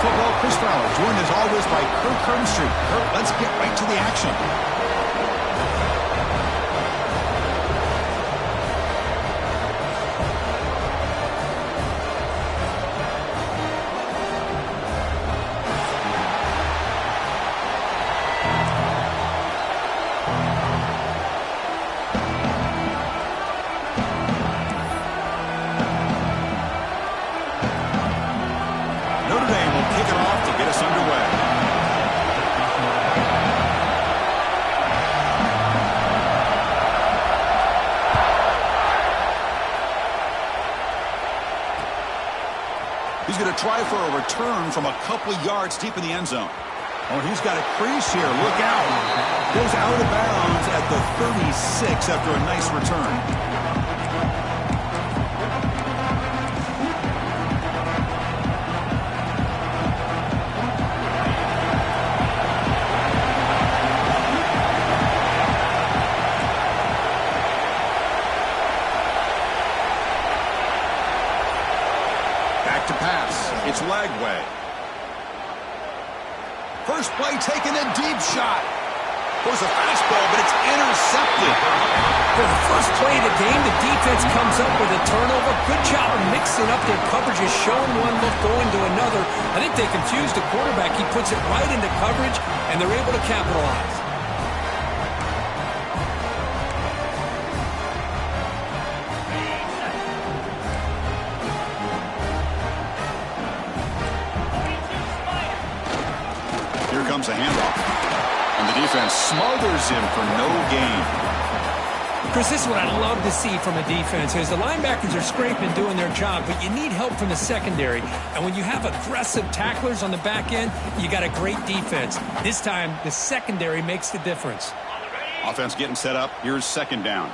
Football, Chris Fowler, joined as always by Kirk Herbstreit. Kirk, let's get right to the action. He's going to try for a return from a couple yards deep in the end zone. Oh, he's got a crease here. Look out. Goes out of bounds at the 36 after a nice return. It's Lagway. First play taken, a deep shot. Goes a fastball, but it's intercepted. For the first play of the game, the defense comes up with a turnover. Good job of mixing up their coverages, showing one look, going to another. I think they confused the quarterback. He puts it right into coverage, and they're able to capitalize. Comes a handoff, and the defense smothers him for no gain. Chris, this is what I love to see from a defense is the linebackers are scraping doing their job, but you need help from the secondary. And when you have aggressive tacklers on the back end, you got a great defense. This time, the secondary makes the difference. Offense getting set up. Here's second down.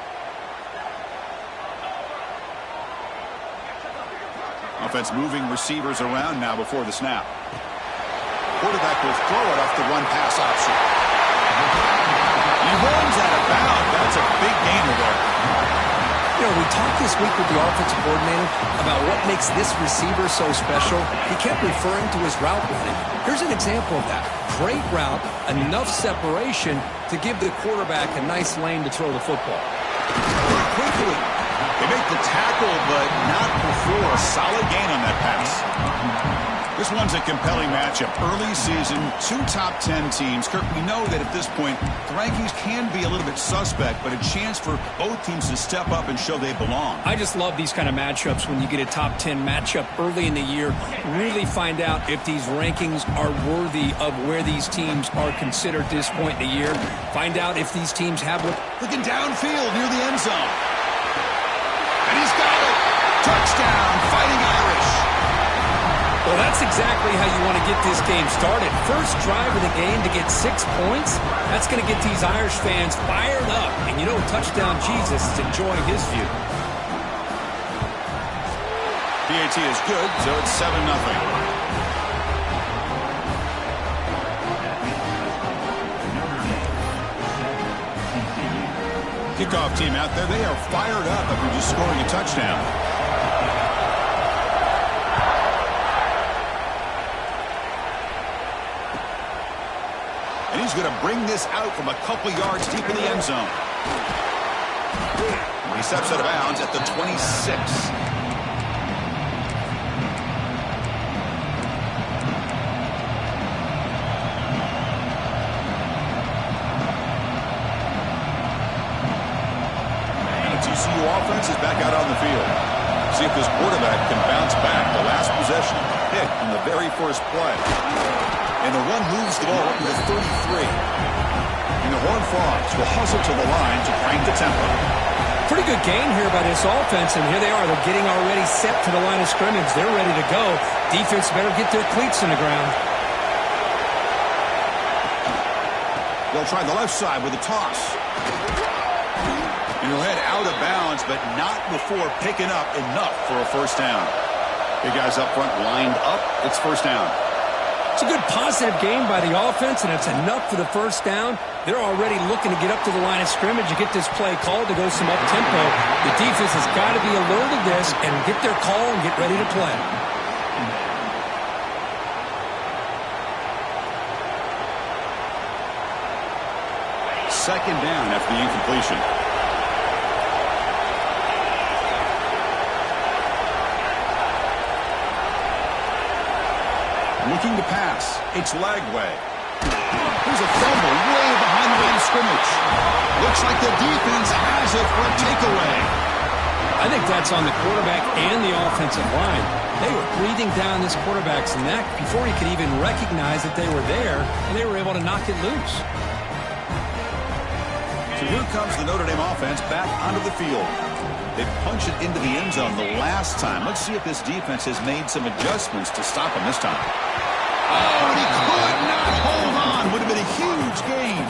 Offense moving receivers around now before the snap. Quarterback will throw it off the run-pass option. He runs out of bounds. That's a big gainer there. You know, we talked this week with the offensive coordinator about what makes this receiver so special. He kept referring to his route running. Here's an example of that. Great route, enough separation to give the quarterback a nice lane to throw the football. Quickly, they make the tackle, but not before. A solid gain on that pass. This one's a compelling matchup. Early season, two top 10 teams. Kirk, we know that at this point, the rankings can be a little bit suspect, but a chance for both teams to step up and show they belong. I just love these kind of matchups when you get a top 10 matchup early in the year. Really find out if these rankings are worthy of where these teams are considered at this point in the year. Find out if these teams have what... Looking downfield near the end zone. And he's got it. Touchdown, Fighting Irish. Well, that's exactly how you want to get this game started. First drive of the game to get 6 points. That's going to get these Irish fans fired up. And you know, Touchdown Jesus is enjoying his view. PAT is good, so it's 7-0. Kickoff team out there, they are fired up after just scoring a touchdown. And he's going to bring this out from a couple yards deep in the end zone. He steps out of bounds at the 26. TCU offense is back out on the field. See if this quarterback can bounce back. The last possession picked in the very first play. And the run moves the ball up to the 33. And the Horned Frogs will hustle to the line to crank the tempo. Pretty good game here by this offense, and here they are. They're getting already set to the line of scrimmage. They're ready to go. Defense better get their cleats in the ground. They'll try the left side with a toss. And he'll head out of bounds, but not before picking up enough for a first down. Big guys up front lined up. It's first down. It's a good positive game by the offense, and it's enough for the first down. They're already looking to get up to the line of scrimmage and get this play called to go some up-tempo. The defense has got to be alert of this and get their call and get ready to play. second down after the incompletion. Looking to pass. It's Lagway. Here's a fumble way behind the line of scrimmage. Looks like the defense has it for a takeaway. I think that's on the quarterback and the offensive line. They were breathing down this quarterback's neck before he could even recognize that they were there, and they were able to knock it loose. So here comes the Notre Dame offense back onto the field. They punched it into the end zone the last time. Let's see if this defense has made some adjustments to stop him this time. Oh, and he could not hold on. Would have been a huge gain.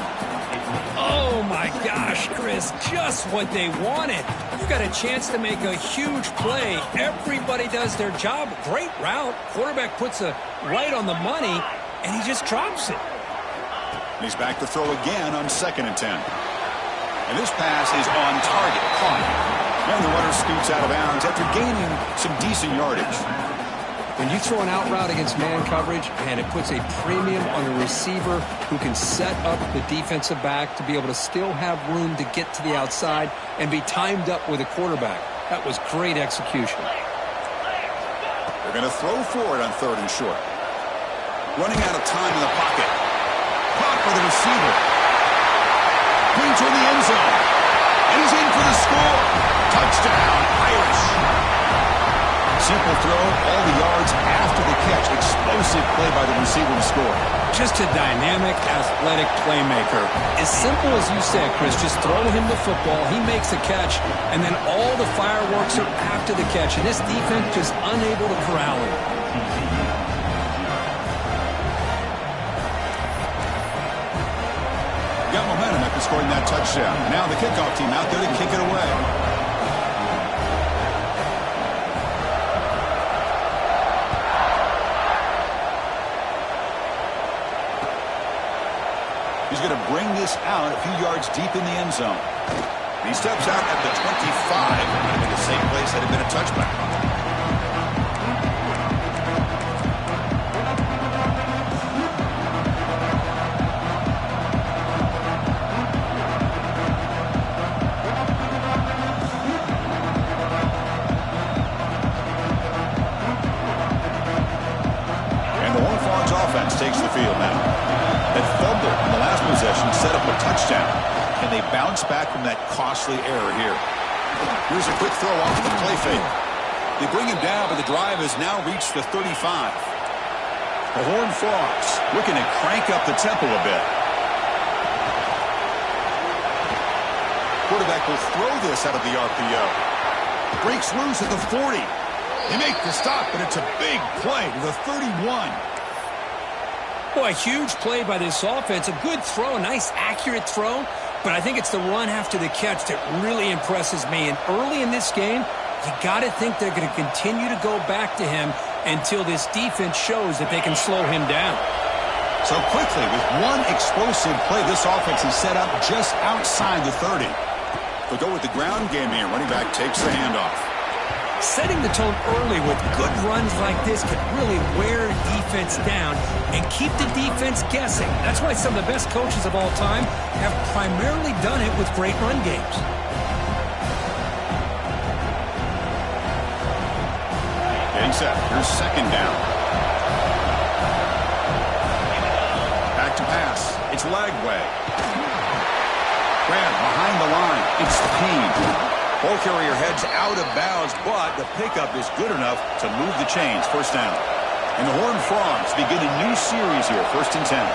Oh, my gosh, Chris, just what they wanted. You've got a chance to make a huge play. Everybody does their job. Great route. Quarterback puts it right on the money, and he just drops it. He's back to throw again on 2nd and 10. And this pass is on target. Caught. And the runner scoots out of bounds after gaining some decent yardage. When you throw an out route against man coverage, and it puts a premium on the receiver who can set up the defensive back to be able to still have room to get to the outside and be timed up with a quarterback. That was great execution. They're going to throw for it on 3rd and short. Running out of time in the pocket. Caught by the receiver. Going toward the end zone. And he's in for the score. Touchdown, Irish. Simple throw, all the yards after the catch. Explosive play by the receiver to score. Just a dynamic, athletic playmaker. As simple as you said, Chris, just throw him the football, he makes a catch, and then all the fireworks are after the catch. And this defense just unable to corral him. Got momentum after scoring that touchdown. Now the kickoff team out there to kick it away. He's going to bring this out a few yards deep in the end zone. He steps out at the 25. It would have been the same place had it been a touchback. And the Horned Frogs offense takes the field now. That fumble in the last possession set up a touchdown. Can they bounce back from that costly error here? Here's a quick throw off the play fake. They bring him down, but the drive has now reached the 35. The Horned Frogs looking to crank up the tempo a bit. Quarterback will throw this out of the RPO. Breaks loose at the 40. They make the stop, but it's a big play to the 31. Boy, a huge play by this offense. A good throw, a nice accurate throw. But I think it's the run after the catch that really impresses me. And early in this game, you got to think they're going to continue to go back to him until this defense shows that they can slow him down. So quickly, with one explosive play, this offense is set up just outside the 30. They'll go with the ground game here. Running back takes the handoff. Setting the tone early with good runs like this can really wear defense down and keep the defense guessing. That's why some of the best coaches of all time have primarily done it with great run games. Getting set. Here's 2nd down. Back to pass. It's Lagway. Grant behind the line. It's Payne. Ball carrier heads out of bounds, but the pickup is good enough to move the chains. 1st down. And the Horned Frogs begin a new series here. 1st and 10.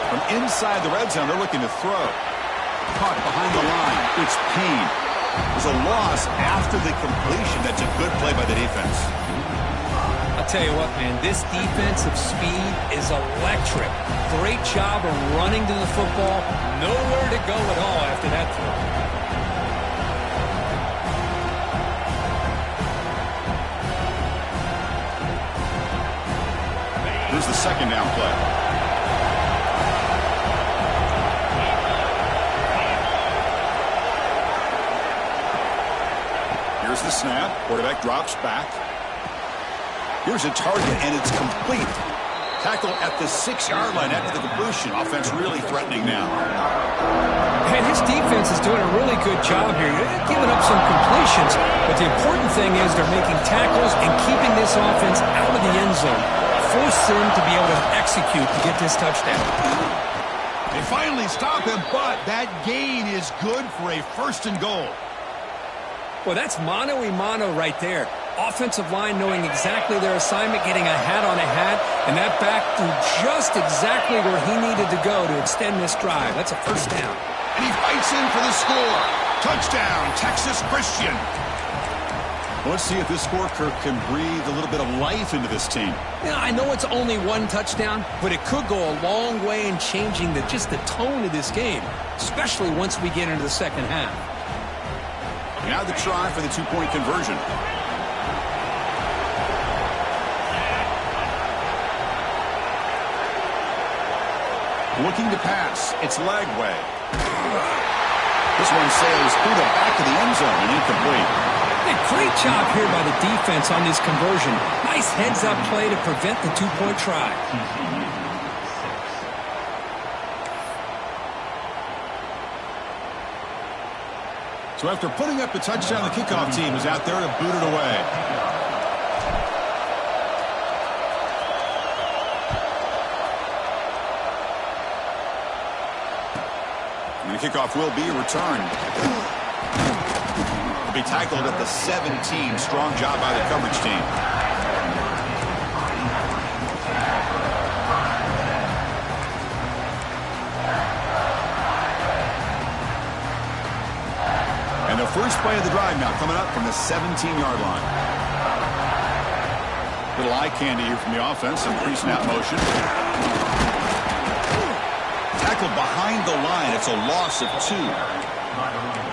From inside the red zone, they're looking to throw. Caught behind the line. It's Payne. There's a loss after the completion. That's a good play by the defense. I'll tell you what, man, this defensive speed is electric. Great job of running to the football. Nowhere to go at all after that throw. Here's the 2nd down play. Here's the snap. Quarterback drops back. Here's a target, and it's complete. Tackle at the 6-yard line after the completion. Offense really threatening now. And his defense is doing a really good job here. They're giving up some completions, but the important thing is they're making tackles and keeping this offense out of the end zone. Force them to be able to execute to get this touchdown. They finally stop him, but that gain is good for a 1st and goal. Well, that's mano-a-mano right there. Offensive line knowing exactly their assignment, getting a hat on a hat, and that back threw just exactly where he needed to go to extend this drive. That's a 1st down. And he fights in for the score. Touchdown, Texas Christian. Let's see if this score, Kirk, can breathe a little bit of life into this team. Yeah, I know it's only 1 touchdown, but it could go a long way in changing just the tone of this game, especially once we get into the second half. Now the try for the 2-point conversion. Looking to pass. It's Lagway. This one sails through the back of the end zone and incomplete. A great job here by the defense on this conversion. Nice heads-up play to prevent the 2-point try. So after putting up the touchdown, the kickoff team is out there to boot it away. And the kickoff will be returned. Will be tackled at the 17. Strong job by the coverage team. And the first play of the drive now coming up from the 17-yard line. Little eye candy here from the offense. Some pre-snap motion. Tackled behind the line. It's a loss of 2.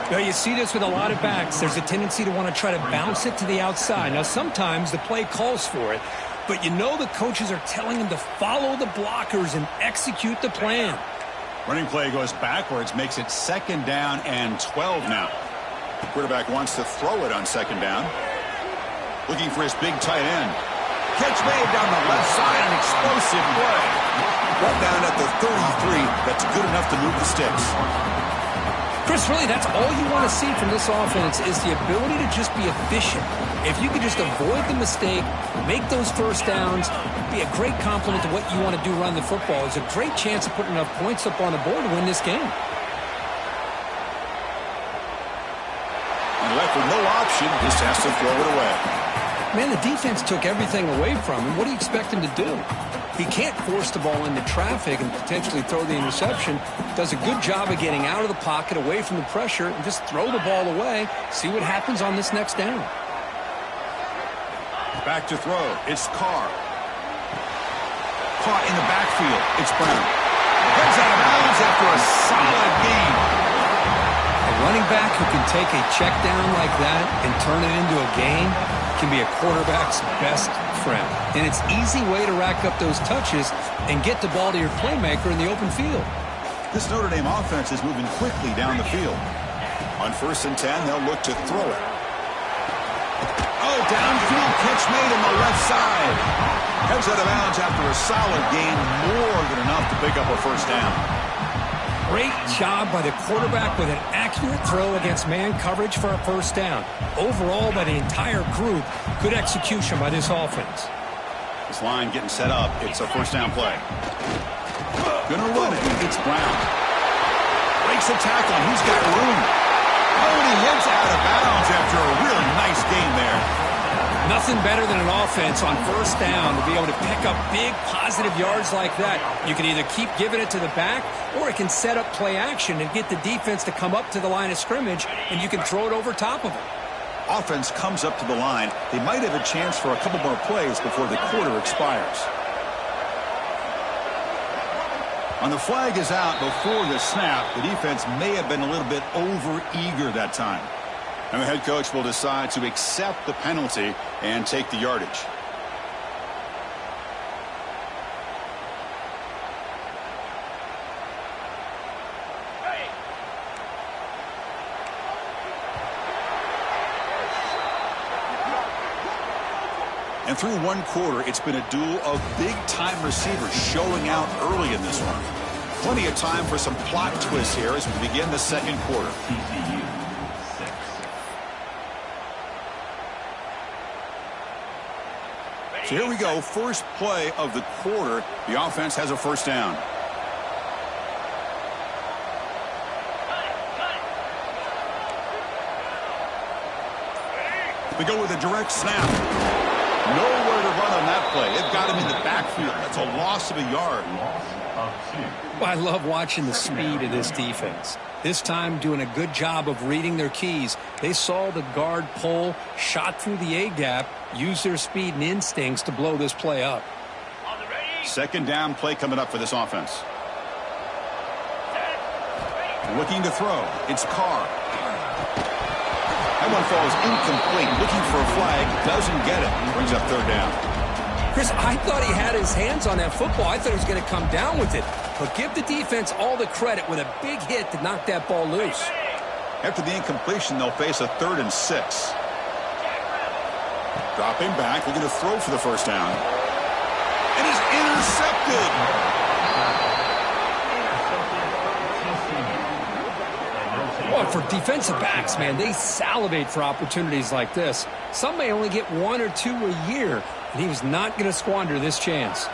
Well, you see this with a lot of backs. There's a tendency to want to try to bounce it to the outside. Now, sometimes the play calls for it, but you know the coaches are telling them to follow the blockers and execute the plan. Running play goes backwards, makes it 2nd down and 12 now. The quarterback wants to throw it on 2nd down. Looking for his big tight end. Catch made down the left side, an explosive play. Brought down at the 33. That's good enough to move the sticks. Chris, really, that's all you want to see from this offense is the ability to just be efficient. If you could just avoid the mistake, make those 1st downs, be a great compliment to what you want to do around the football. It's a great chance of putting enough points up on the board to win this game. And left with no option, just has to throw it away. Man, the defense took everything away from him. What do you expect him to do? He can't force the ball into traffic and potentially throw the interception. Does a good job of getting out of the pocket, away from the pressure, and just throw the ball away. See what happens on this next down. Back to throw. It's Carr. Caught in the backfield. It's Brown. Heads out of bounds after a solid gain. A running back who can take a check down like that and turn it into a gain can be a quarterback's best friend. And it's an easy way to rack up those touches and get the ball to your playmaker in the open field. This Notre Dame offense is moving quickly down the field. On 1st and 10, they'll look to throw it. Oh, downfield catch made on the left side. Heads out of bounds after a solid gain, more than enough to pick up a 1st down. Great job by the quarterback with an accurate throw against man coverage for a 1st down. Overall, by the entire group, good execution by this offense. This line getting set up. It's a 1st down play. Gonna run it. It's Brown. Breaks a tackle. He's got room. Oh, and he heads out of bounds after a really nice gain there. Nothing better than an offense on 1st down to be able to pick up big positive yards like that. You can either keep giving it to the back, or it can set up play action and get the defense to come up to the line of scrimmage, and you can throw it over top of them. Offense comes up to the line. They might have a chance for a couple more plays before the quarter expires. And the flag is out before the snap. The defense may have been a little bit over-eager that time. And the head coach will decide to accept the penalty and take the yardage. And through one quarter, it's been a duel of big-time receivers showing out early in this one. Plenty of time for some plot twists here as we begin the second quarter. So here we go, first play of the quarter. The offense has a first down. We go with a direct snap. Nowhere to run on that play. They've got him in the backfield. That's a loss of a yard. Well, I love watching the speed of this defense. This time doing a good job of reading their keys. They saw the guard pull, shot through the A-gap, used their speed and instincts to blow this play up. Second down play coming up for this offense. Looking to throw. It's Carr. That one falls incomplete. Looking for a flag. Doesn't get it. Brings up third down. Chris, I thought he had his hands on that football. I thought he was going to come down with it. But give the defense all the credit with a big hit to knock that ball loose. After the incompletion, they'll face a 3rd and 6. Dropping back. Looking to throw for the first down. And is intercepted. Well, for defensive backs, man, they salivate for opportunities like this. Some may only get 1 or 2 a year, and he was not going to squander this chance.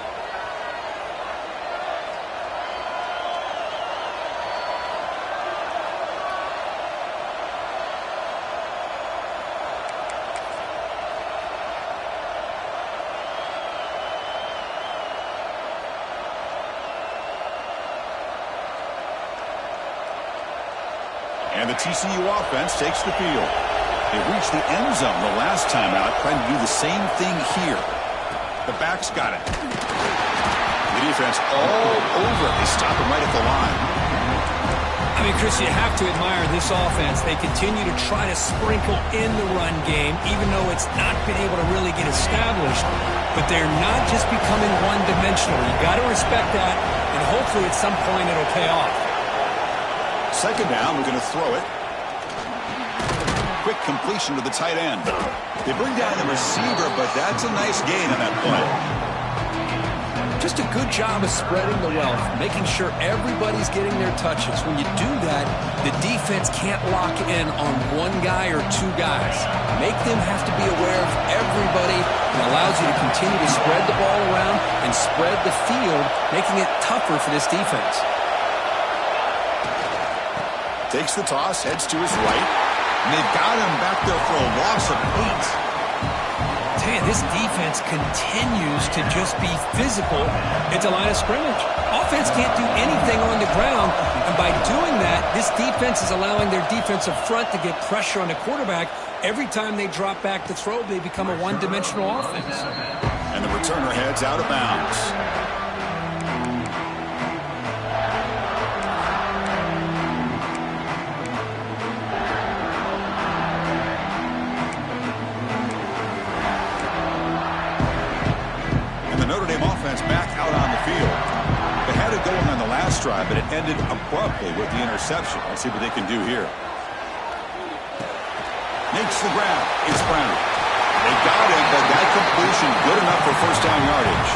And the TCU offense takes the field. They reached the end zone the last time out, trying to do the same thing here. The back's got it. The defense all over it. They stop him right at the line. I mean, Chris, you have to admire this offense. They continue to try to sprinkle in the run game, even though it's not been able to really get established. But they're not just becoming one-dimensional. You got to respect that, and hopefully at some point it'll pay off. Second down, we're going to throw it. Quick completion to the tight end. They bring down the receiver, but that's a nice gain on that play. Just a good job of spreading the wealth, making sure everybody's getting their touches. When you do that, the defense can't lock in on one guy or 2 guys. Make them have to be aware of everybody, and allows you to continue to spread the ball around and spread the field, making it tougher for this defense. Takes the toss, heads to his right. And they've got him back there for a loss of 8. Tell you, this defense continues to just be physical at the line of scrimmage. Offense can't do anything on the ground, and by doing that, this defense is allowing their defensive front to get pressure on the quarterback. Every time they drop back to throw, they become a one-dimensional offense. And the returner heads out of bounds. Back out on the field. They had it going on the last drive, but it ended abruptly with the interception. Let's see what they can do here. Makes the grab. It's Brown. They got it, but that completion good enough for first down yardage.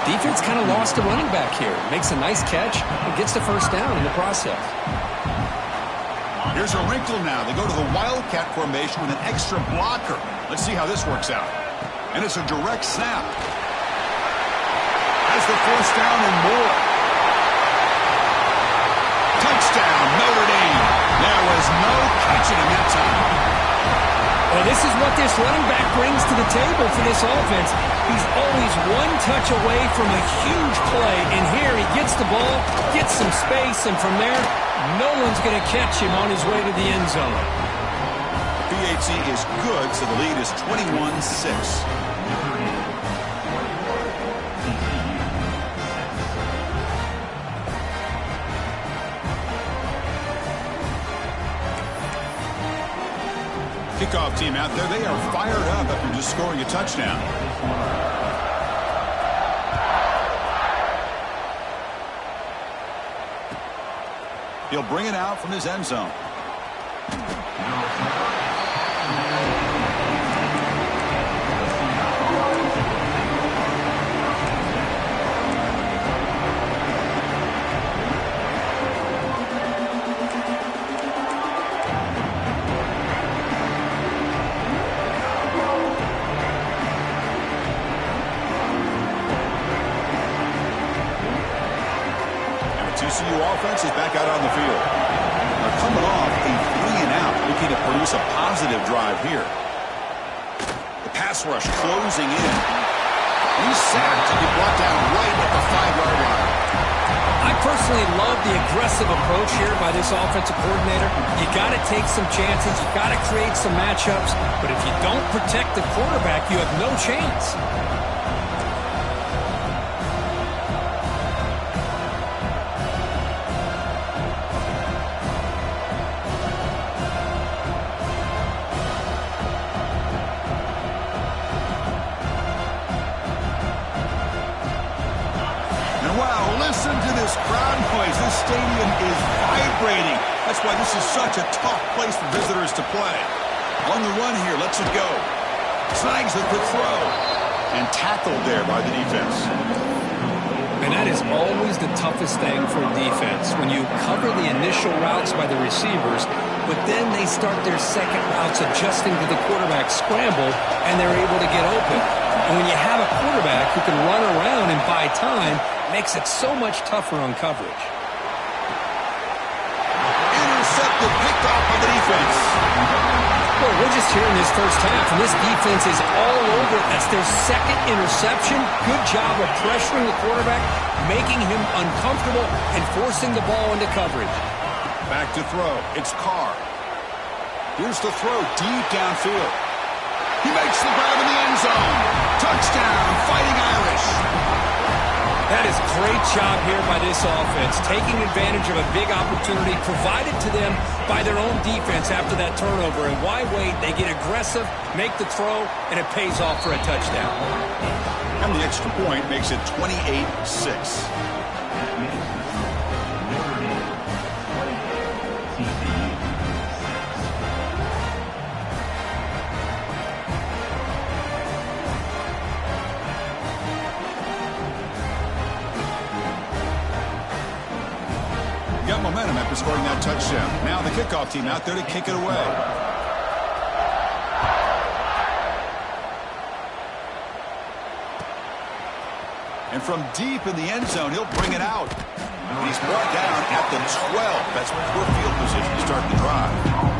Defense kind of lost a running back here. Makes a nice catch and gets the first down in the process. Here's a wrinkle now. They go to the Wildcat formation with an extra blocker. Let's see how this works out. And it's a direct snap. Has the first down and more. Touchdown, Notre Dame. There was no catching him that time. Well, this is what this running back brings to the table for this offense. He's always one touch away from a huge play, and here he gets the ball, gets some space, and from there, no one's going to catch him on his way to the end zone. PAT is good, so the lead is 21-6. Kickoff team out there. They are fired up after just scoring a touchdown. He'll bring it out from his end zone. TCU offense is back out on the field. They're coming off a 3-and-out, looking to produce a positive drive here. The pass rush closing in. He's sacked to be brought down right at the 5-yard line. I personally love the aggressive approach here by this offensive coordinator. You got to take some chances. You got to create some matchups. But if you don't protect the quarterback, you have no chance. Listen to this crowd noise. This stadium is vibrating. That's why this is such a tough place for visitors to play. On the run here, lets it go. Snags the quick throw. And tackled there by the defense. And that is always the toughest thing for a defense. When you cover the initial routes by the receivers, but then they start their second routes adjusting to the quarterback scramble, and they're able to get open. And when you have a quarterback who can run around and buy time, makes it so much tougher on coverage. Intercepted, picked off by the defense. Well, we're just here in this first half, and this defense is all over it. That's their second interception. Good job of pressuring the quarterback, making him uncomfortable, and forcing the ball into coverage. Back to throw. It's Carr. Here's the throw deep downfield. He makes the grab in the end zone. Touchdown, Fighting Irish. That is a great job here by this offense, taking advantage of a big opportunity provided to them by their own defense after that turnover. And why wait? They get aggressive, make the throw, and it pays off for a touchdown. And the extra point makes it 28-6. Got momentum after scoring that touchdown. Now the kickoff team out there to kick it away. And from deep in the end zone, he'll bring it out. He's brought down at the 12. That's poor field position to start the drive.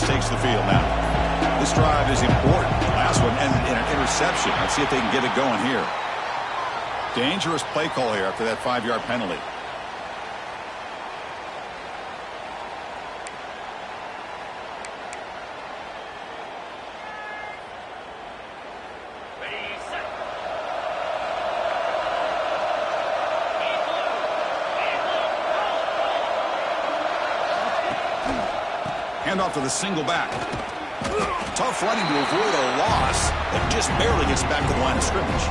Takes the field now. This drive is important. The last one ended in an interception. Let's see if they can get it going here. Dangerous play call here after that 5-yard penalty. Handoff to the single back. Tough running to avoid a loss, but just barely gets back to the line of scrimmage.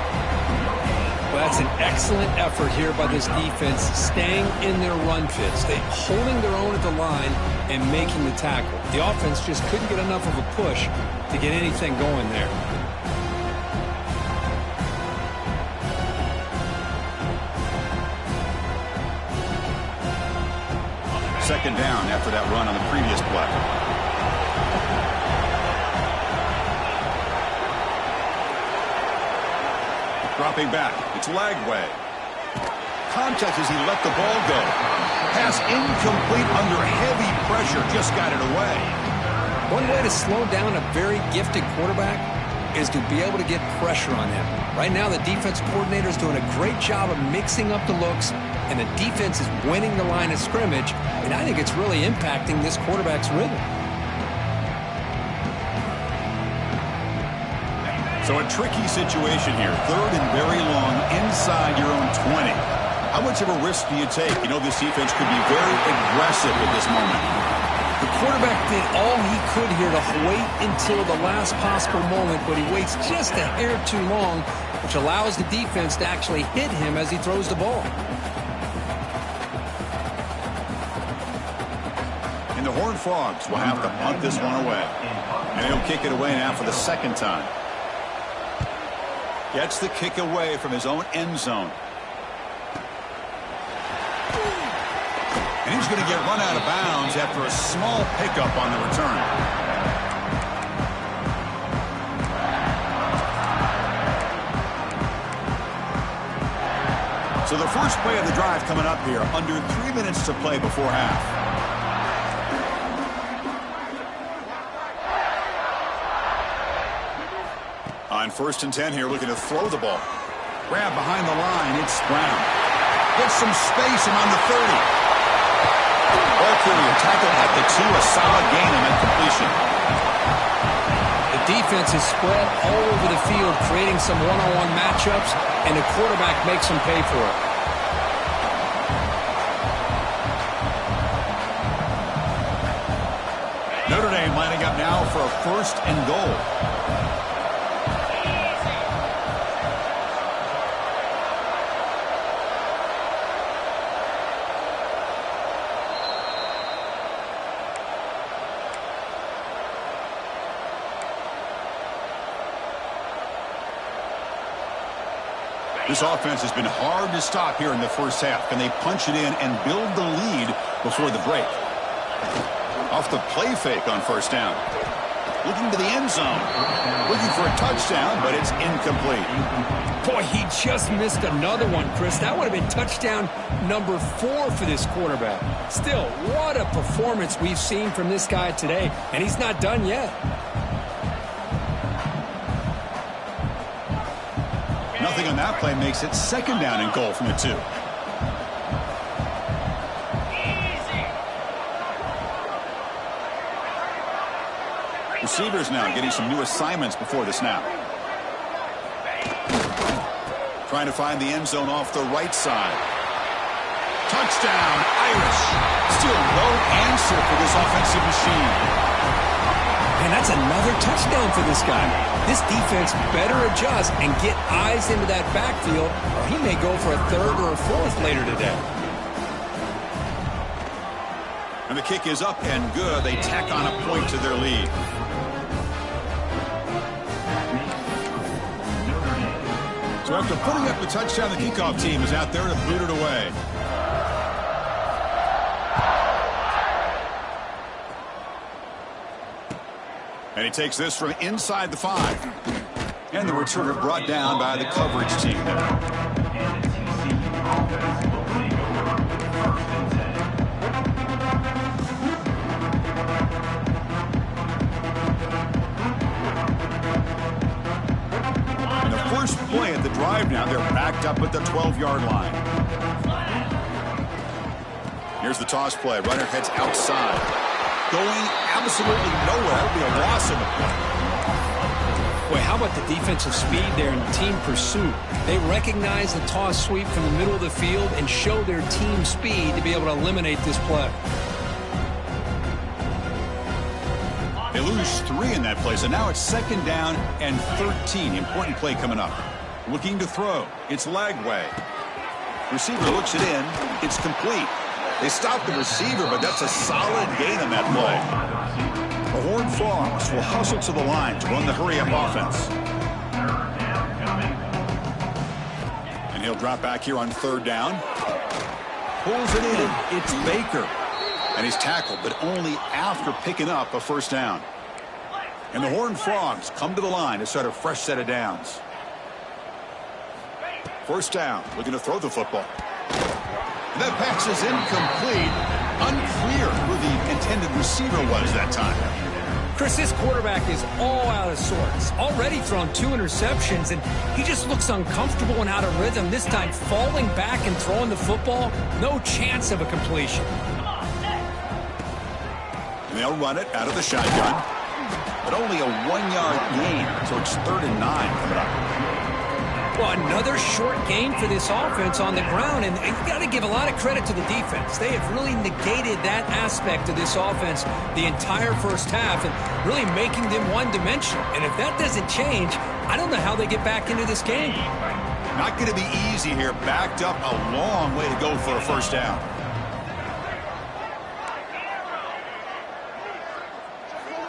Well, that's an excellent effort here by this defense, staying in their run fits. They holding their own at the line and making the tackle. The offense just couldn't get enough of a push to get anything going there. Second down after that run on the previous play. Dropping back. It's Lagway. Contact as he let the ball go. Pass incomplete under heavy pressure. Just got it away. One way to slow down a very gifted quarterback is to be able to get pressure on him. Right now, the defense coordinator is doing a great job of mixing up the looks, and the defense is winning the line of scrimmage, and I think it's really impacting this quarterback's rhythm. So a tricky situation here. Third and very long inside your own 20. How much of a risk do you take? You know this defense could be very aggressive at this moment. The quarterback did all he could here to wait until the last possible moment, but he waits just a hair too long, which allows the defense to actually hit him as he throws the ball. And the Horned Frogs will have to punt this one away. And he'll kick it away now for the second time. Gets the kick away from his own end zone. And he's going to get run out of bounds after a small pickup on the return. So the first play of the drive coming up here, under 3 minutes to play before half. On 1st and 10 here, looking to throw the ball. Grab behind the line, it's Brown. Gets some space around the 30. Ball carrier tackled at the 2, a solid gain on that completion. The defense is spread all over the field, creating some one-on-one matchups, and the quarterback makes them pay for it. Notre Dame lining up now for a 1st and goal. This offense has been hard to stop here in the first half. Can they punch it in and build the lead before the break? Off the play fake on 1st down. Looking to the end zone. Looking for a touchdown, but it's incomplete. Boy, he just missed another one, Chris. That would have been touchdown number 4 for this quarterback. Still, what a performance we've seen from this guy today, and he's not done yet. Nothing on that play makes it 2nd down and goal from the 2. Receivers now getting some new assignments before the snap. Trying to find the end zone off the right side. Touchdown, Irish. Still no answer for this offensive machine. And that's another touchdown for this guy. This defense better adjust and get eyes into that backfield, or he may go for a 3rd or a 4th later today. And the kick is up and good. They tack on a point to their lead. So after putting up the touchdown, the kickoff team is out there to boot it away. And he takes this from inside the 5. And the returner brought down by the coverage team. And the first play at the drive now, they're backed up at the 12-yard line. Here's the toss play. Runner heads outside. Going absolutely nowhere. That would be a loss in the play. Boy, how about the defensive speed there and team pursuit? They recognize the toss sweep from the middle of the field and show their team speed to be able to eliminate this play. They lose 3 in that play, so now it's 2nd down and 13. Important play coming up. Looking to throw. It's Lagway. Receiver looks it in. It's complete. They stop the receiver, but that's a solid gain on that play. The Horned Frogs will hustle to the line to run the hurry-up offense. And he'll drop back here on 3rd down. Pulls it in. It's Baker. And he's tackled, but only after picking up a 1st down. And the Horned Frogs come to the line to start a fresh set of downs. 1st down, looking to throw the football. That pass is incomplete. Unclear who the intended receiver was that time. Chris, this quarterback is all out of sorts. Already thrown 2 interceptions, and he just looks uncomfortable and out of rhythm. This time, falling back and throwing the football, no chance of a completion. And they'll run it out of the shotgun. But only a 1-yard gain, so it's 3rd and 9 coming up. Well, another short gain for this offense on the ground, and you've got to give a lot of credit to the defense. They have really negated that aspect of this offense the entire first half and really making them one-dimensional. And if that doesn't change, I don't know how they get back into this game. Not going to be easy here. Backed up a long way to go for a 1st down.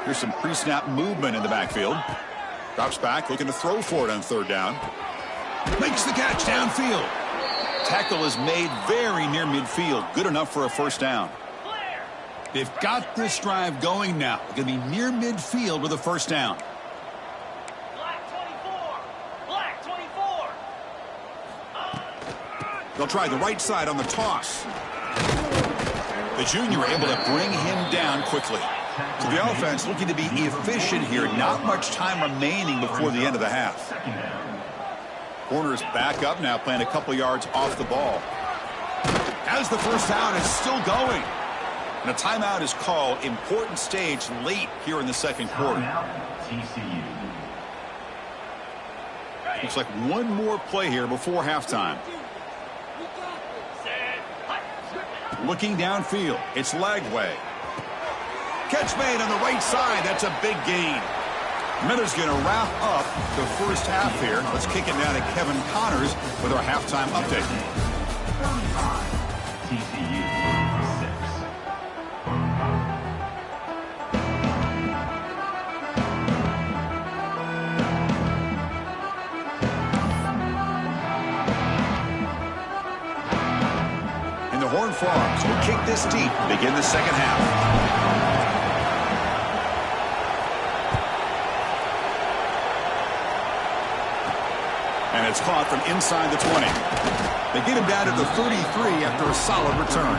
Here's some pre-snap movement in the backfield. Drops back, looking to throw for it on 3rd down. Makes the catch downfield. Tackle is made very near midfield. Good enough for a first down. They've got this drive going now. They're going to be near midfield with a first down. Black 24. They'll try the right side on the toss. The junior able to bring him down quickly. So the offense looking to be efficient here. Not much time remaining before the end of the half. Corner's back up now, playing a couple yards off the ball. As the first down is still going. And a timeout is called. Important stage late here in the second quarter. Looks like one more play here before halftime. Looking downfield, it's Lagway. Catch made on the right side. That's a big gain. Miller's going to wrap up the first half here. Let's kick it down to Kevin Connors with our halftime update. TCU 6. And the Horned Frogs will kick this deep to begin the second half. And it's caught from inside the 20. They get him down to the 33 after a solid return.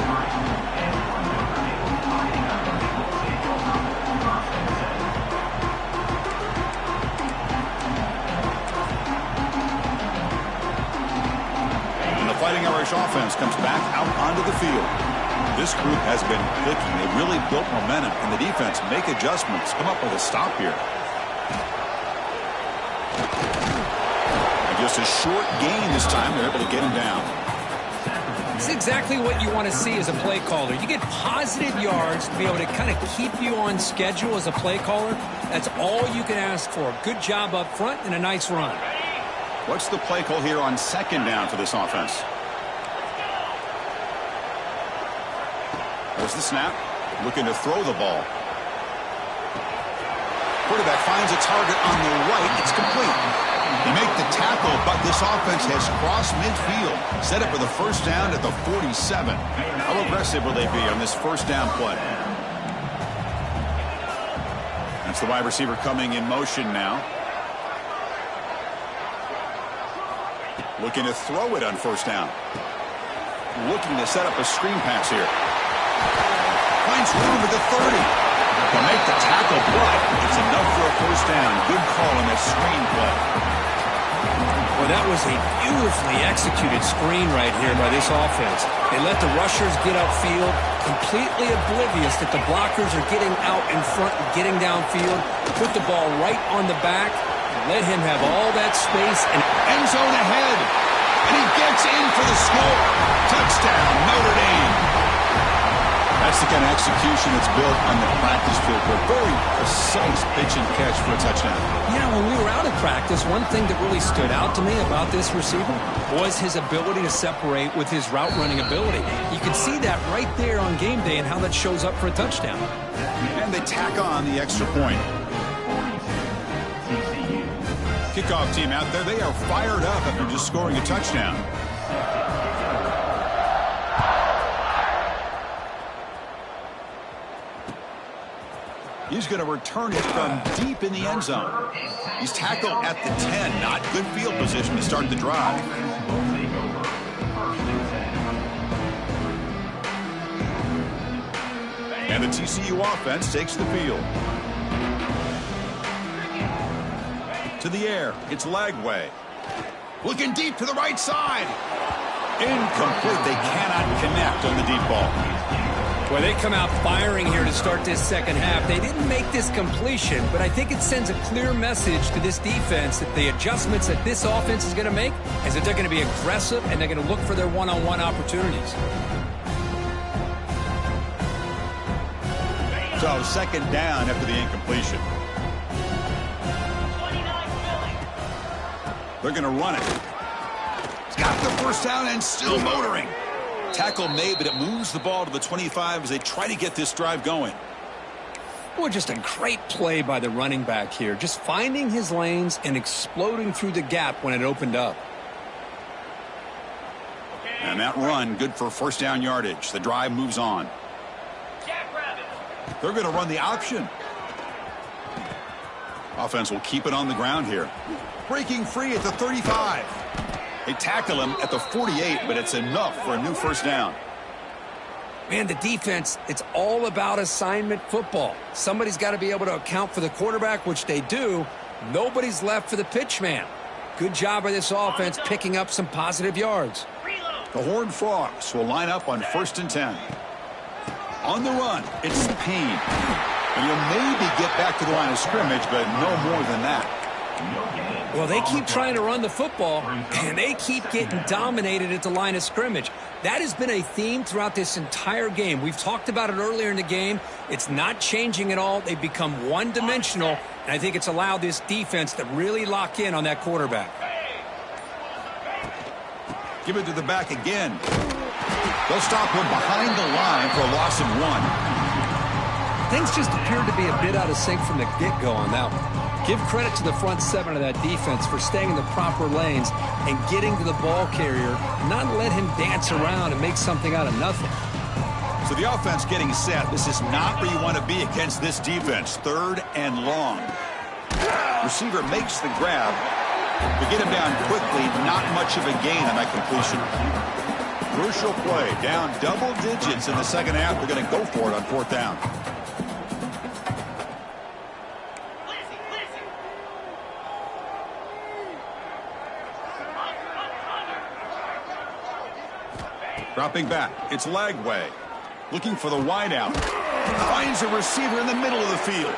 And the Fighting Irish offense comes back out onto the field. This group has been clicking. They really built momentum, and the defense make adjustments. Come up with a stop here. Just a short gain this time. They're able to get him down. It's exactly what you want to see as a play caller. You get positive yards to be able to kind of keep you on schedule as a play caller. That's all you can ask for. Good job up front and a nice run. What's the play call here on second down for this offense? There's the snap. Looking to throw the ball. Quarterback finds a target on the right. It's complete. They make the tackle, but this offense has crossed midfield. Set up for the first down at the 47. How aggressive will they be on this first down play? That's the wide receiver coming in motion now. Looking to throw it on first down. Looking to set up a screen pass here. Finds room at the 30. They'll make the tackle, but it's enough for a first down. Good call on that screen play. Well, that was a beautifully executed screen right here by this offense. They let the rushers get upfield, completely oblivious that the blockers are getting out in front and getting downfield. Put the ball right on the back, let him have all that space, and End zone ahead. And he gets in for the score. Touchdown, Notre Dame. That's the kind of execution that's built on the practice field. A very precise pitch and catch for a touchdown. yeah, when we were out of practice, one thing that really stood out to me about this receiver was his ability to separate with his route running ability. You can see that right there on game day and how that shows up for a touchdown. And they tack on the extra point. Kickoff team out there, they are fired up after just scoring a touchdown. He's going to return it from deep in the end zone. He's tackled at the 10. Not good field position to start the drive. And the TCU offense takes the field. To the air, it's Lagway. Looking deep to the right side. Incomplete. They cannot connect on the deep ball. Well, they come out firing here to start this second half. They didn't make this completion, but I think it sends a clear message to this defense that the adjustments that this offense is going to make is that they're going to be aggressive and they're going to look for their one-on-one opportunities. So second down after the incompletion. They're going to run it. He's got the first down and still motoring. Tackle made, but it moves the ball to the 25 as they try to get this drive going. Boy, just a great play by the running back here. Just finding his lanes and exploding through the gap when it opened up. And that run, good for first down yardage. The drive moves on. They're going to run the option. Offense will keep it on the ground here. Breaking free at the 35. They tackle him at the 48, but it's enough for a new first down. Man, the defense, it's all about assignment football. Somebody's got to be able to account for the quarterback, which they do. Nobody's left for the pitch man. Good job by this offense picking up some positive yards. The Horned Frogs will line up on 1st and 10. On the run, it's Payne. And he'll maybe get back to the line of scrimmage, but no more than that. Well, they keep trying to run the football, and they keep getting dominated at the line of scrimmage. That has been a theme throughout this entire game. We've talked about it earlier in the game. It's not changing at all. They've become one-dimensional, and I think it's allowed this defense to really lock in on that quarterback. Give it to the back again. They'll stop him behind the line for a loss of 1. Things just appeared to be a bit out of sync from the get-go on that one. Give credit to the front 7 of that defense for staying in the proper lanes and getting to the ball carrier, not let him dance around and make something out of nothing. So the offense getting set. This is not where you want to be against this defense. 3rd and long. Receiver makes the grab. To get him down quickly, not much of a gain on that completion. Crucial play, down double digits in the second half. They're going to go for it on 4th down. Dropping back, it's Lagway. Looking for the wideout. Finds a receiver in the middle of the field.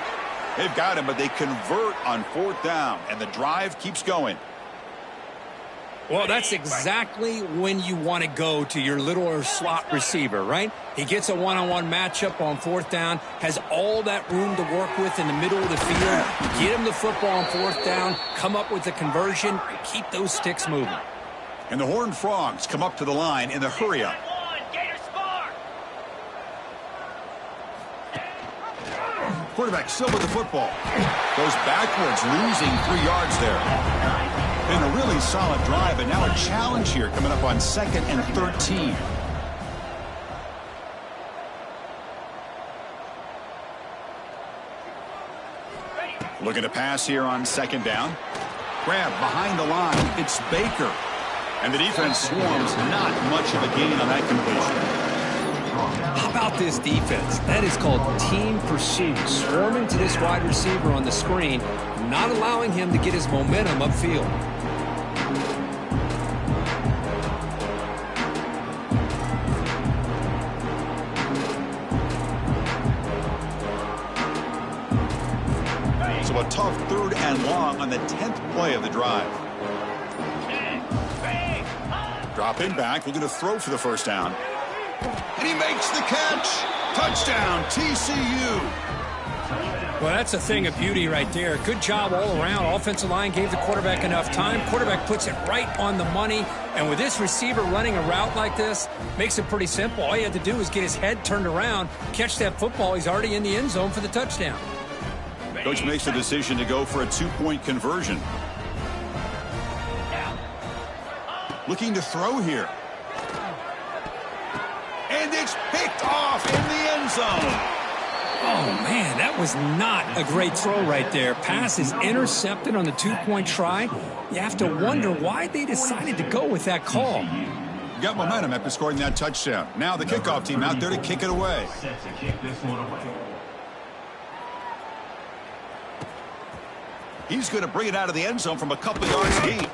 They've got him, but they convert on 4th down, and the drive keeps going. Well, that's exactly when you want to go to your littler slot receiver, right? He gets a one-on-one matchup on 4th down, has all that room to work with in the middle of the field. Get him the football on 4th down, come up with the conversion, and keep those sticks moving. And the Horned Frogs come up to the line in the hurry-up. Quarterback still with the football. Goes backwards, losing 3 yards there. Been a really solid drive, and now a challenge here coming up on 2nd and 13. Looking to pass here on 2nd down. Grab behind the line. It's Baker. And the defense swarms, not much of a gain on that completion. How about this defense? That is called team pursuit. Swarming to this wide receiver on the screen, not allowing him to get his momentum upfield. So a tough 3rd and long on the 10th play of the drive. Dropping back, looking to throw for the first down. And he makes the catch. Touchdown, TCU. Well, that's a thing of beauty right there. Good job all around. Offensive line gave the quarterback enough time. Quarterback puts it right on the money. And with this receiver running a route like this, makes it pretty simple. All you have to do is get his head turned around, catch that football. He's already in the end zone for the touchdown. Coach makes the decision to go for a 2-point conversion. Looking to throw here. And it's picked off in the end zone. Oh, man, that was not a great throw right there. Pass is intercepted on the 2-point try. You have to wonder why they decided to go with that call. Got momentum after scoring that touchdown. Now the kickoff team out there to kick it away. He's going to bring it out of the end zone from a couple yards deep.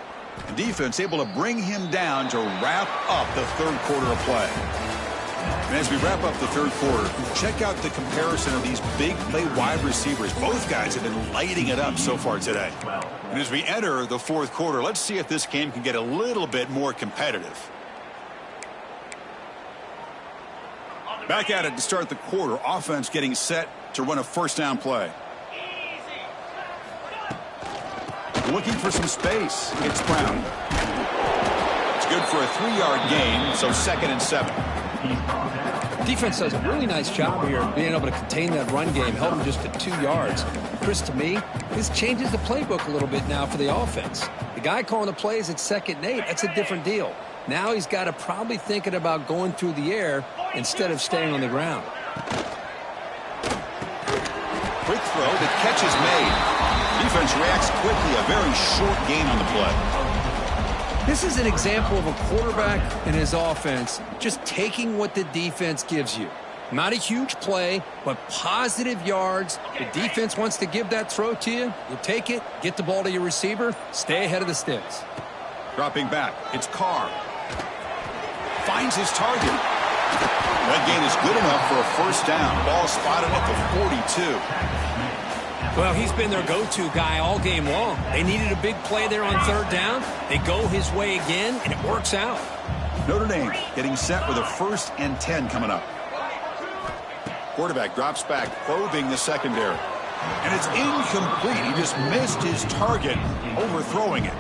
The defense able to bring him down to wrap up the 3rd quarter of play. And as we wrap up the 3rd quarter, check out the comparison of these big play wide receivers. Both guys have been lighting it up so far today. And as we enter the 4th quarter, let's see if this game can get a little bit more competitive. Back at it to start the quarter. Offense getting set to run a first down play. Looking for some space. It's Brown. It's good for a 3-yard gain, so 2nd and 7. Defense does a really nice job here of being able to contain that run game, held him just to 2 yards. Chris, to me, this changes the playbook a little bit now for the offense. The guy calling the plays at 2nd and 8, that's a different deal. Now he's got to probably thinking about going through the air instead of staying on the ground. Quick throw, the catch is made. Defense reacts quickly, a very short gain on the play. This is an example of a quarterback and his offense just taking what the defense gives you. Not a huge play, but positive yards. The defense wants to give that throw to you. You take it, get the ball to your receiver, stay ahead of the sticks. Dropping back, it's Carr. Finds his target. That gain is good enough for a first down. Ball spotted at the 42. Well, he's been their go-to guy all game long. They needed a big play there on third down. They go his way again, and it works out. Notre Dame getting set with a 1st and 10 coming up. Quarterback drops back, probing the secondary. And it's incomplete. He just missed his target, overthrowing it.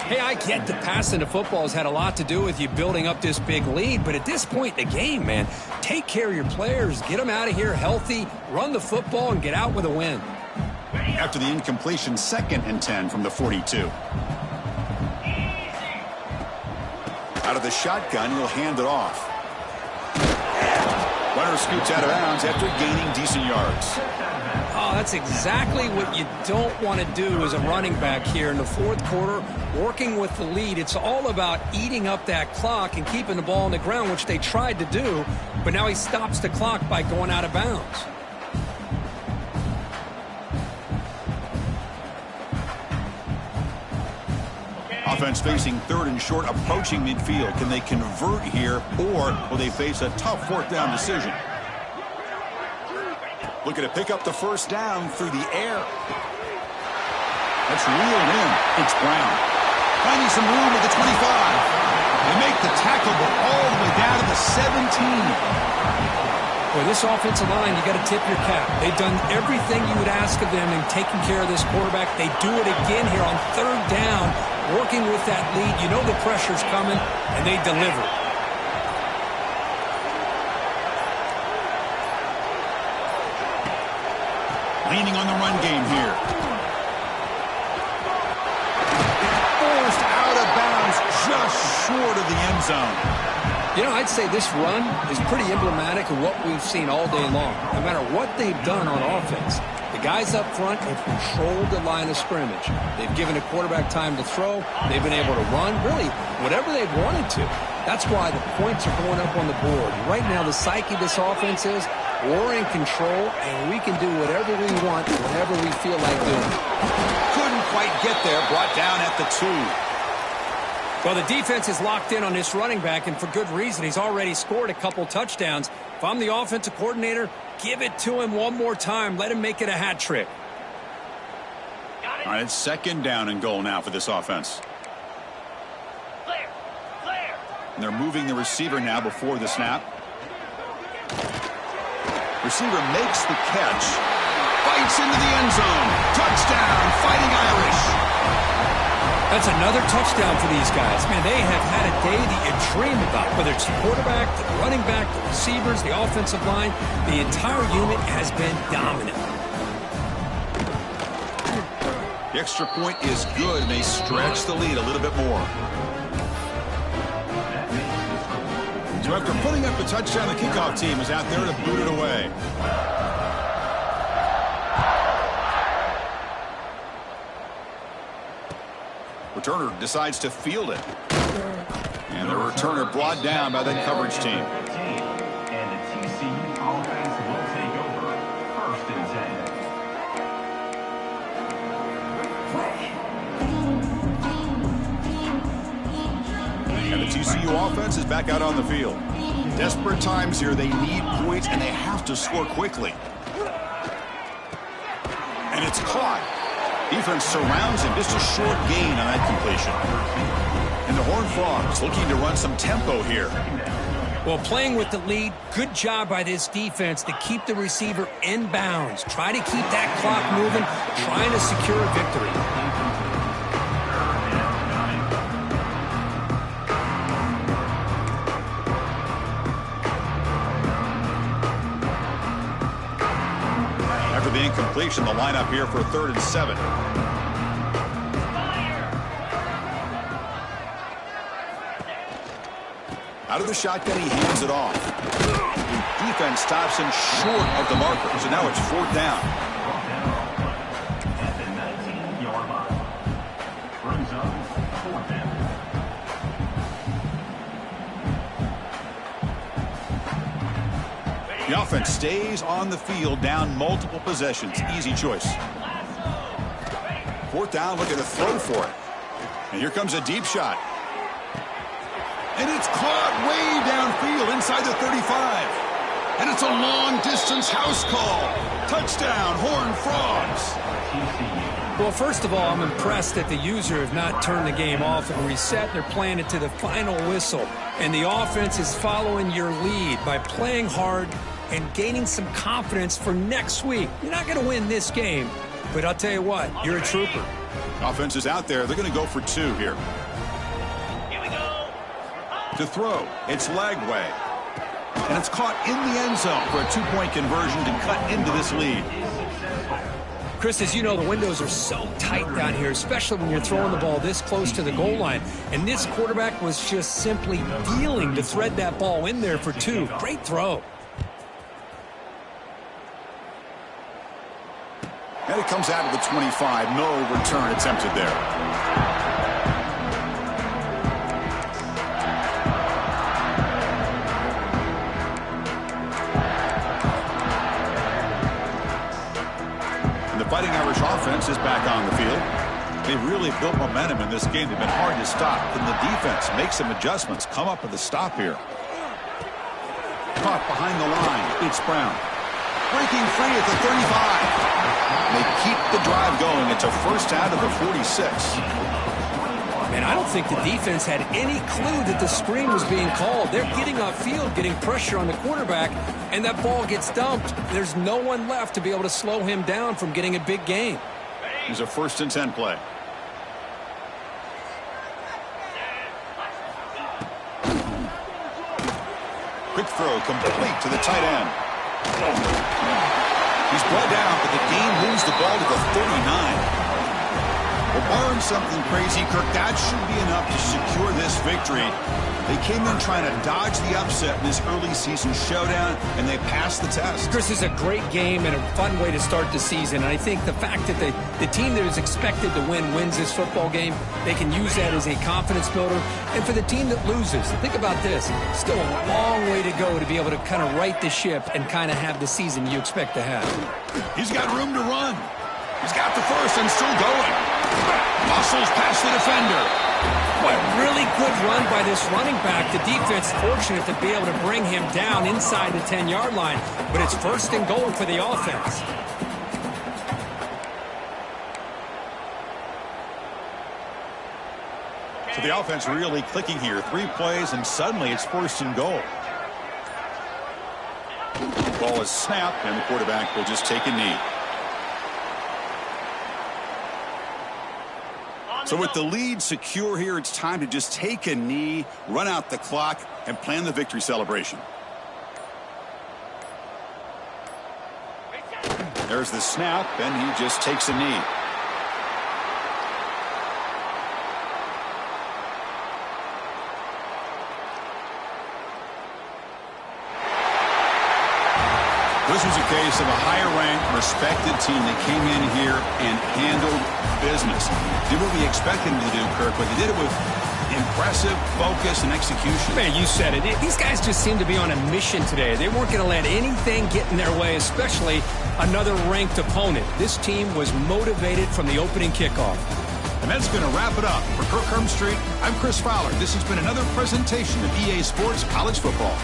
Hey, I get the passing of football has had a lot to do with you building up this big lead, but at this point in the game, man, take care of your players, get them out of here healthy, run the football, and get out with a win. After the incompletion, 2nd and 10 from the 42. Out of the shotgun, he'll hand it off. Runner scoots out of bounds after gaining decent yards. Oh, that's exactly what you don't want to do as a running back here in the fourth quarter, working with the lead. It's all about eating up that clock and keeping the ball on the ground, which they tried to do, but now he stops the clock by going out of bounds. Offense facing 3rd and short, approaching midfield. Can they convert here, or will they face a tough 4th down decision? Looking to pick up the first down through the air. That's reeled in. It's Brown. Finding some room at the 25. They make the tackle, but all the way down to the 17. Boy, this offensive line, you got to tip your cap. They've done everything you would ask of them in taking care of this quarterback. They do it again here on 3rd down, working with that lead. You know the pressure's coming, and they deliver. Leaning on the run game here. Forced out of bounds, just short of the end zone. You know, I'd say this run is pretty emblematic of what we've seen all day long. No matter what they've done on offense, the guys up front have controlled the line of scrimmage. They've given a quarterback time to throw. They've been able to run, really, whatever they've wanted to. That's why the points are going up on the board. Right now, the psyche of this offense is we're in control, and we can do whatever we want, whatever we feel like doing. Couldn't quite get there, brought down at the 2. Well, the defense is locked in on this running back, and for good reason. He's already scored a couple touchdowns. If I'm the offensive coordinator, give it to him one more time. Let him make it a hat trick. All right, it's 2nd down and goal now for this offense. Clear. Clear. And they're moving the receiver now before the snap. Receiver makes the catch. Fights into the end zone. Touchdown, Fighting Irish. That's another touchdown for these guys. Man, they have had a day that you dream about, whether it's the quarterback, the running back, the receivers, the offensive line. The entire unit has been dominant. The extra point is good, and they stretch the lead a little bit more. So after putting up the touchdown, the kickoff team is out there to boot it away. Returner decides to field it. And the returner brought down by that coverage team. And the TCU offense will take over 1st and 10. And the TCU offense is back out on the field. Desperate times here. They need points, and they have to score quickly. And it's caught. Defense surrounds him. Just a short gain on that completion. And the Horned Frogs looking to run some tempo here. Well, playing with the lead, good job by this defense to keep the receiver in bounds. Try to keep that clock moving, trying to secure a victory. After the incompletion, the lineup here for 3rd and 7. Out of the shotgun, he hands it off. Defense stops him short of the marker, so now it's 4th down. At the 19-yard line. Brings up 4th down. The offense stays on the field, down multiple possessions. Easy choice. 4th down, looking to throw for it. And here comes a deep shot. And it's caught way downfield inside the 35. And it's a long-distance house call. Touchdown, Horned Frogs. Well, first of all, I'm impressed that the user have not turned the game off and reset. They're playing it to the final whistle. And the offense is following your lead by playing hard and gaining some confidence for next week. You're not going to win this game, but I'll tell you what, you're a trooper. Offense is out there. They're going to go for 2 here. Here we go. To throw, it's Lagway. And it's caught in the end zone for a 2-point conversion to cut into this lead. Chris, as you know, the windows are so tight down here, especially when you're throwing the ball this close to the goal line. And this quarterback was just simply dealing to thread that ball in there for 2. Great throw. And it comes out of the 25. No return attempted there. Fighting Irish offense is back on the field. They've really built momentum in this game. They've been hard to stop. Can the defense make some adjustments? Come up with a stop here. Caught behind the line. It's Brown. Breaking free at the 35. They keep the drive going. It's a 1st out of the 46. Man, I don't think the defense had any clue that the screen was being called. They're getting upfield, getting pressure on the quarterback, and that ball gets dumped. There's no one left to be able to slow him down from getting a big gain. Here's a 1st and 10 play. Quick throw complete to the tight end. He's brought down, but the game moves the ball to the 39. Well, barring something crazy, Kirk, that should be enough to secure this victory. They came in trying to dodge the upset in this early season showdown, and they passed the test. Chris, is a great game and a fun way to start the season. And I think the fact that the team that is expected to win wins this football game, they can use that as a confidence builder. And for the team that loses, think about this. Still a long way to go to be able to kind of right the ship and kind of have the season you expect to have. He's got room to run. He's got the 1st and still going. Muscles past the defender. What a really good run by this running back. The defense fortunate to be able to bring him down inside the 10-yard line. But it's 1st and goal for the offense. So the offense really clicking here. 3 plays, and suddenly it's 1st and goal. Ball is snapped, and the quarterback will just take a knee. So with the lead secure here, it's time to just take a knee, run out the clock, and plan the victory celebration. There's the snap, and he just takes a knee. This was a case of a higher-ranked, respected team that came in here and handled business. Did what we expected them to do, Kirk, but they did it with impressive focus and execution. Man, you said it. These guys just seem to be on a mission today. They weren't going to let anything get in their way, especially another ranked opponent. This team was motivated from the opening kickoff. And that's going to wrap it up. For Kirk Herbstreit, I'm Chris Fowler. This has been another presentation of EA Sports College Football.